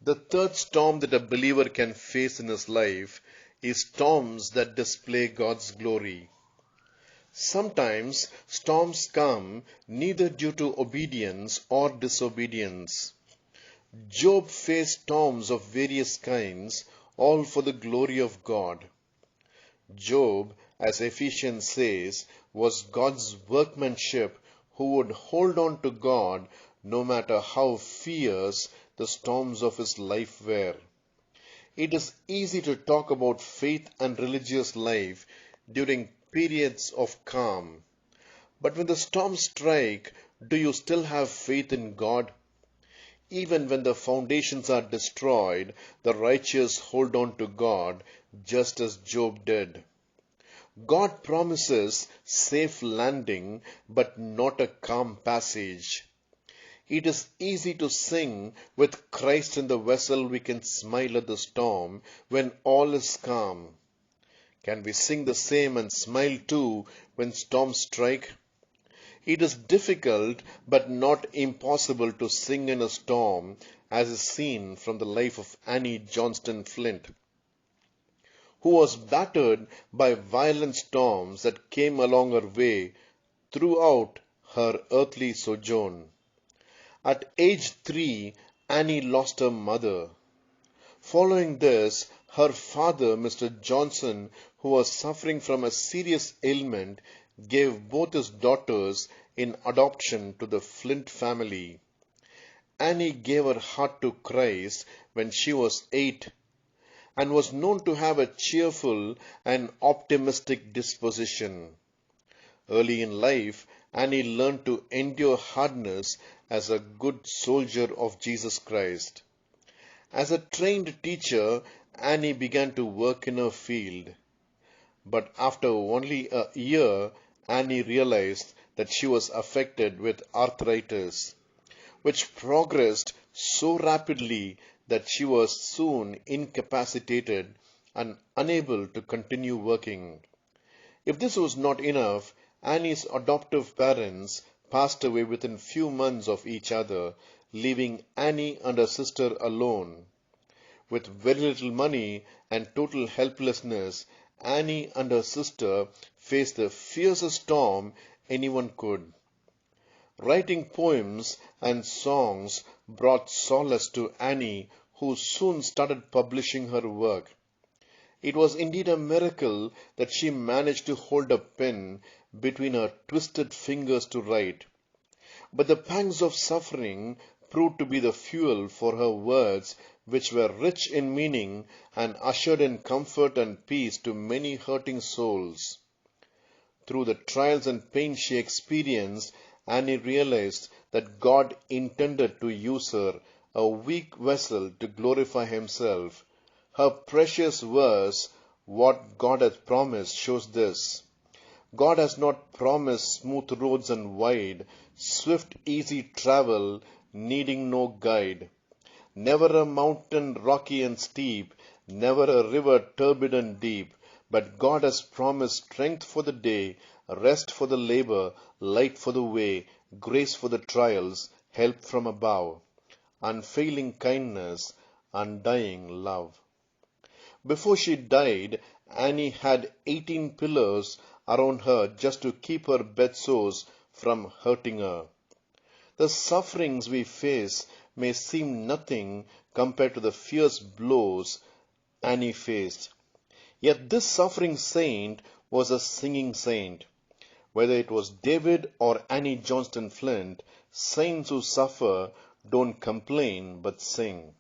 The third storm that a believer can face in his life is storms that display God's glory. Sometimes storms come neither due to obedience or disobedience. Job faced storms of various kinds, all for the glory of God. Job, as Ephesians says, was God's workmanship who would hold on to God no matter how fierce the storms of his life were. It is easy to talk about faith and religious life during periods of calm. But when the storms strike, do you still have faith in God? Even when the foundations are destroyed, the righteous hold on to God, just as Job did. God promises safe landing, but not a calm passage. It is easy to sing, with Christ in the vessel we can smile at the storm when all is calm. Can we sing the same and smile too when storms strike? It is difficult but not impossible to sing in a storm, as is seen from the life of Annie Johnston Flint, who was battered by violent storms that came along her way throughout her earthly sojourn. At age 3, Annie lost her mother. Following this, her father, Mr. Johnson, who was suffering from a serious ailment, gave both his daughters in adoption to the Flint family. Annie gave her heart to Christ when she was 8 and was known to have a cheerful and optimistic disposition. Early in life, Annie learned to endure hardness as a good soldier of Jesus Christ. As a trained teacher, Annie began to work in her field. But after only a year, Annie realized that she was affected with arthritis, which progressed so rapidly that she was soon incapacitated and unable to continue working. If this was not enough, Annie's adoptive parents passed away within few months of each other, leaving Annie and her sister alone. With very little money and total helplessness, Annie and her sister faced the fiercest storm anyone could. Writing poems and songs brought solace to Annie, who soon started publishing her work. It was indeed a miracle that she managed to hold a pen between her twisted fingers to write. But the pangs of suffering proved to be the fuel for her words, which were rich in meaning and ushered in comfort and peace to many hurting souls. Through the trials and pain she experienced, Annie realized that God intended to use her, a weak vessel, to glorify Himself. Her precious verse, "What God hath promised," shows this. God has not promised smooth roads and wide, swift, easy travel, needing no guide. Never a mountain rocky and steep, never a river turbid and deep, but God has promised strength for the day, rest for the labor, light for the way, grace for the trials, help from above, unfailing kindness, undying love. Before she died, Annie had 18 pillars around her just to keep her bed sores from hurting her. The sufferings we face may seem nothing compared to the fierce blows Annie faced. Yet this suffering saint was a singing saint. Whether it was David or Annie Johnston Flint, saints who suffer don't complain but sing.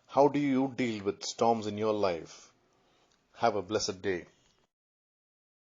How do you deal with storms in your life? Have a blessed day.